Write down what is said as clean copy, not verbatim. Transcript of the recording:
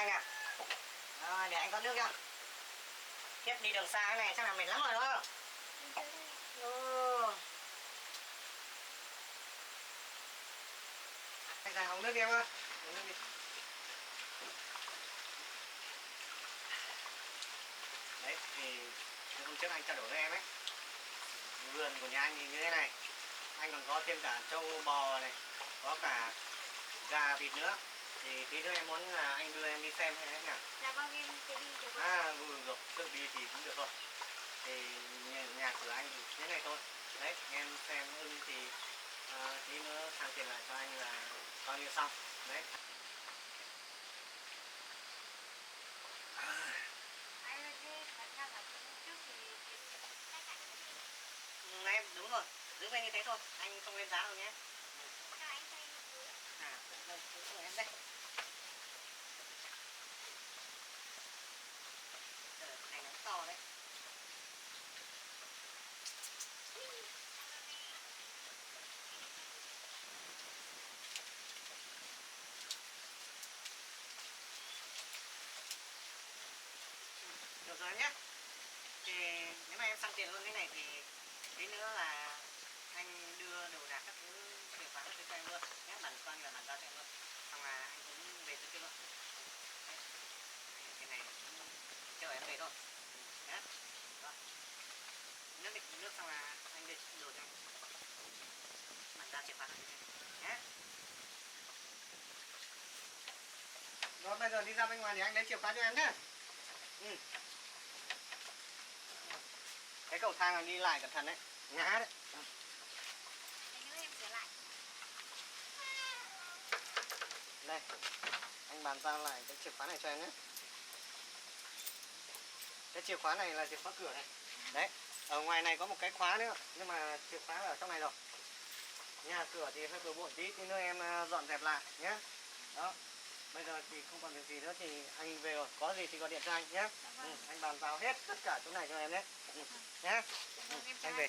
anh ạ. Để anh có nước nha. Tiếp đi đường xa cái này chắc là mệt lắm rồi đúng không? Anh ra uống nước đi em ơi. Uống nước đi. Đấy thì hôm trước anh trao đổi với em ấy, vườn của nhà anh thì như thế này, anh còn có thêm cả trâu bò này, có cả gà vịt nữa. Thì tí nữa em muốn là anh đưa em đi xem hay thế nào? Dạ vâng, em sẽ đi được. Rồi, tự đi thì cũng được rồi. Thì nhà cửa anh thì thế này thôi. Đấy, em xem ưng thì tí nữa sang tiền lại cho anh là coi như xong. Đấy. Anh ơi, thế khả năng là trước thì khách sạn Em đúng rồi, giữ nguyên như thế thôi, anh không lên giá đâu nhé. cho anh xây một thứ. Đây, của em đây. Này nó to đấy. Được rồi em nhé. Thì nếu mà em sang tiền luôn cái này thì tí nữa là anh đưa đồ đạc các thứ chìa khóa các thứ cho em luôn nhé, bản coi như là bản giao cho em luôn, xong là anh cũng về trước kia luôn. Đấy. Cái này cũng chờ em về thôi nhé. Rồi, nước xong là anh để đồ cho anh, bản giao chìa khóa cho em nhé. Rồi bây giờ đi ra bên ngoài thì anh lấy chìa khóa cho em nhé. Cái cầu thang là đi lại cẩn thận đấy, ngã đấy. Anh ơi, em sửa lại. Đây, anh bàn giao lại cái chìa khóa này cho em nhé. Cái chìa khóa này là chìa khóa cửa này. Đấy, ở ngoài này có một cái khóa nữa, nhưng mà chìa khóa là ở trong này rồi. Nhà cửa thì hơi bừa bộn tí, tí nữa em dọn dẹp lại nhé. Đó, bây giờ thì không còn việc gì nữa thì anh về rồi, có gì thì gọi điện cho anh nhé. Anh bàn giao hết tất cả chỗ này cho em đấy. Nhé. Anh về.